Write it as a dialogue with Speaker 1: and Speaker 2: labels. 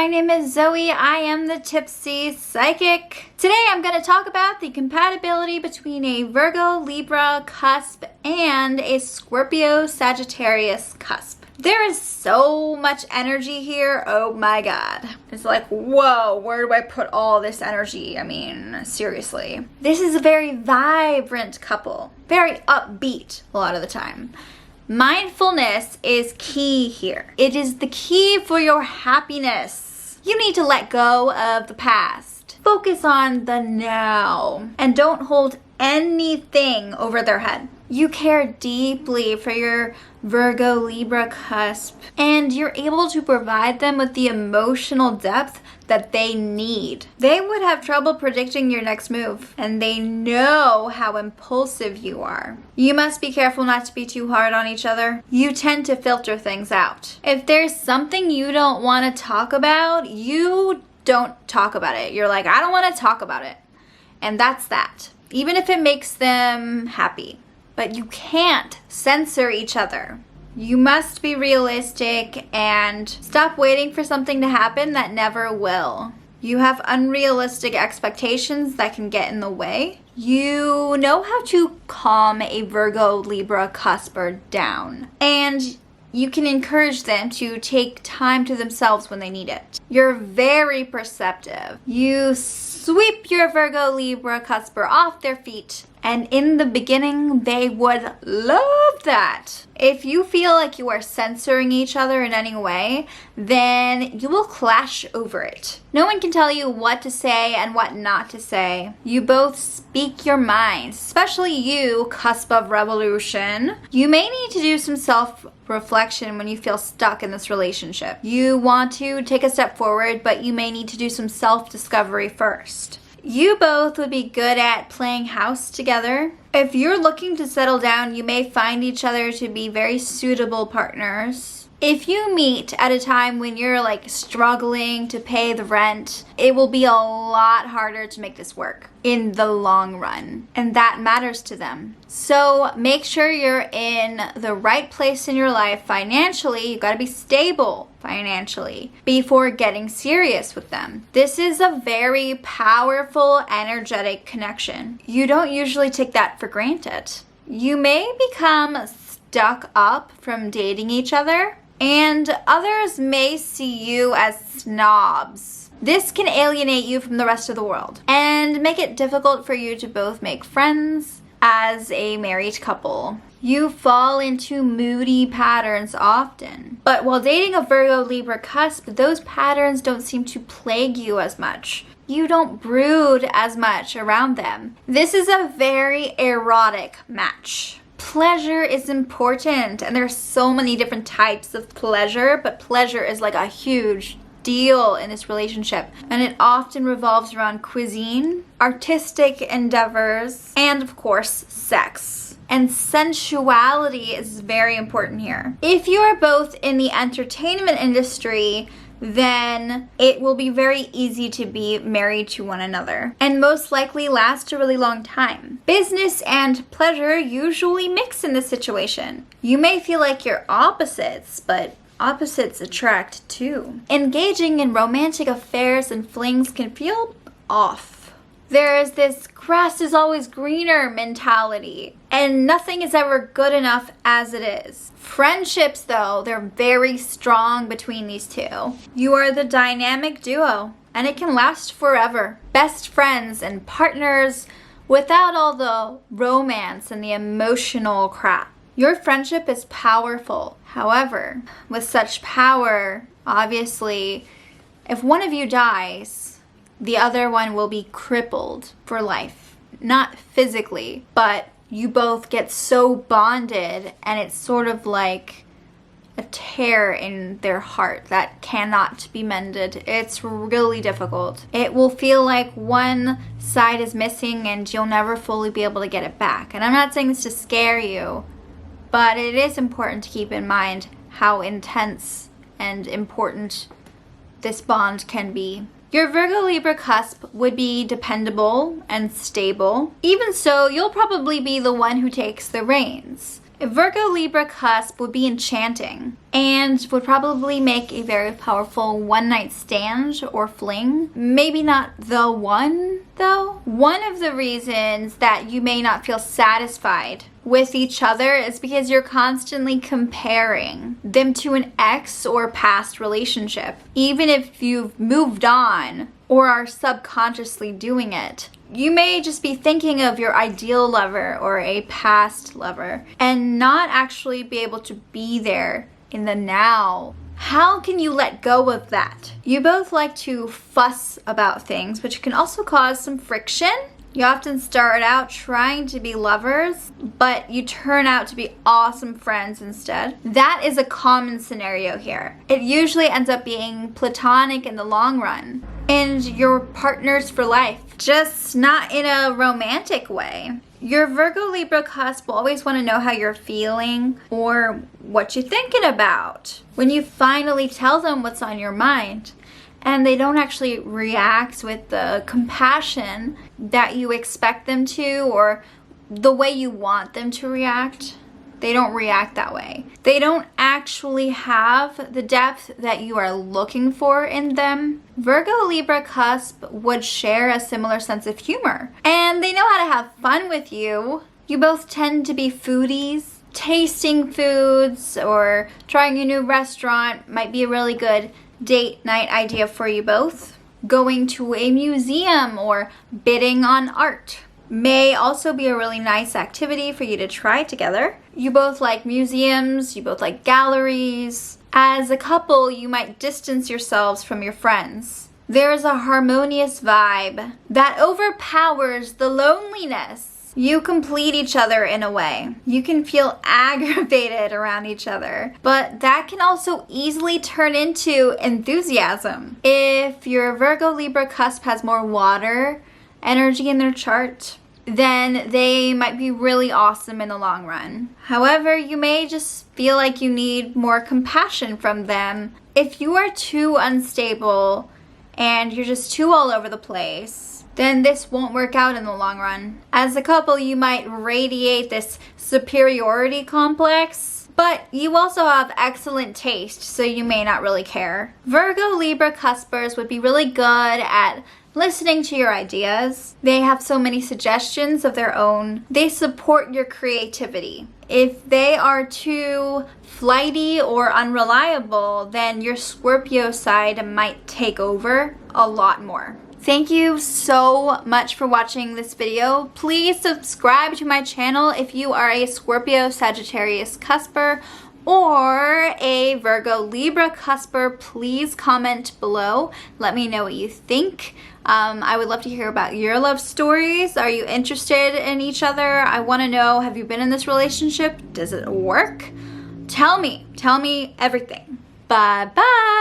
Speaker 1: My name is Zoe. I am the Tipsy Psychic. Today I'm going to talk about the compatibility between a Virgo Libra Cusp and a Scorpio Sagittarius Cusp. There is so much energy here. Oh my god. It's like, whoa, where do I put all this energy? I mean, seriously. This is a very vibrant couple. Very upbeat a lot of the time. Mindfulness is key here. It is the key for your happiness. You need to let go of the past. Focus on the now. And don't hold anything over their head. You care deeply for your Virgo Libra Cusp, and you're able to provide them with the emotional depth that they need. They would have trouble predicting your next move, and they know how impulsive you are. You must be careful not to be too hard on each other. You tend to filter things out. If there's something you don't want to talk about, you don't talk about it. You're like, I don't want to talk about it. And that's that. Even if it makes them happy. But you can't censor each other. You must be realistic and stop waiting for something to happen that never will. You have unrealistic expectations that can get in the way. You know how to calm a Virgo Libra Cusper down. And you can encourage them to take time to themselves when they need it. You're very perceptive. You sweep your Virgo Libra Cusper off their feet. And in the beginning, they would love that. If you feel like you are censoring each other in any way, then you will clash over it. No one can tell you what to say and what not to say. You both speak your minds, especially you, Cusp of Revolution. You may need to do some self-reflection when you feel stuck in this relationship. You want to take a step forward, but you may need to do some self-discovery first. You both would be good at playing house together. If you're looking to settle down, you may find each other to be very suitable partners. If you meet at a time when you're like struggling to pay the rent, it will be a lot harder to make this work in the long run. And that matters to them. So make sure you're in the right place in your life financially. You gotta be stable financially before getting serious with them. This is a very powerful, energetic connection. You don't usually take that for granted. You may become stuck up from dating each other, and others may see you as snobs. This can alienate you from the rest of the world and make it difficult for you to both make friends as a married couple. You fall into moody patterns often. But while dating a Virgo Libra Cusp, those patterns don't seem to plague you as much. You don't brood as much around them. This is a very erotic match. Pleasure is important, and there's so many different types of pleasure, but pleasure is like a huge deal in this relationship, and it often revolves around cuisine, artistic endeavors, and of course, sex. And sensuality is very important here. If you are both in the entertainment industry, then it will be very easy to be married to one another and most likely last a really long time. Business and pleasure usually mix in this situation. You may feel like you're opposites, but opposites attract too. Engaging in romantic affairs and flings can feel off. There is this grass is always greener mentality, and nothing is ever good enough as it is. Friendships, though, they're very strong between these two. You are the dynamic duo, and it can last forever. Best friends and partners without all the romance and the emotional crap. Your friendship is powerful. However, with such power, obviously, if one of you dies, the other one will be crippled for life. Not physically, but you both get so bonded, and it's sort of like a tear in their heart that cannot be mended. It's really difficult. It will feel like one side is missing and you'll never fully be able to get it back. And I'm not saying this to scare you, but it is important to keep in mind how intense and important this bond can be. Your Virgo Libra Cusp would be dependable and stable. Even so, you'll probably be the one who takes the reins. A Virgo Libra Cusp would be enchanting and would probably make a very powerful one-night stand or fling. Maybe not the one, though. One of the reasons that you may not feel satisfied with each other is because you're constantly comparing them to an ex or past relationship. Even if you've moved on or are subconsciously doing it, you may just be thinking of your ideal lover or a past lover and not actually be able to be there in the now. How can you let go of that? You both like to fuss about things, which can also cause some friction. You often start out trying to be lovers, but you turn out to be awesome friends instead. That is a common scenario here. It usually ends up being platonic in the long run, and you're partners for life, just not in a romantic way. Your Virgo Libra Cusp will always want to know how you're feeling or what you're thinking about when you finally tell them what's on your mind. And they don't actually react with the compassion that you expect them to or the way you want them to react. They don't react that way. They don't actually have the depth that you are looking for in them. Virgo Libra Cusp would share a similar sense of humor, and they know how to have fun with you. You both tend to be foodies. Tasting foods or trying a new restaurant might be a really good date night idea for you both. Going to a museum or bidding on art may also be a really nice activity for you to try together. You both like museums, you both like galleries. As a couple, you might distance yourselves from your friends. There is a harmonious vibe that overpowers the loneliness. You complete each other in a way. You can feel aggravated around each other, but that can also easily turn into enthusiasm. If your Virgo Libra Cusp has more water energy in their chart, then they might be really awesome in the long run. However, you may just feel like you need more compassion from them. If you are too unstable and you're just too all over the place, then this won't work out in the long run. As a couple, you might radiate this superiority complex, but you also have excellent taste, so you may not really care. Virgo Libra Cuspers would be really good at listening to your ideas. They have so many suggestions of their own. They support your creativity. If they are too flighty or unreliable, then your Scorpio side might take over a lot more. Thank you so much for watching this video. Please subscribe to my channel if you are a Scorpio Sagittarius Cusper or a Virgo Libra Cusper. Please comment below. Let me know what you think. I would love to hear about your love stories. Are you interested in each other? I want to know, have you been in this relationship? Does it work? Tell me everything. Bye bye.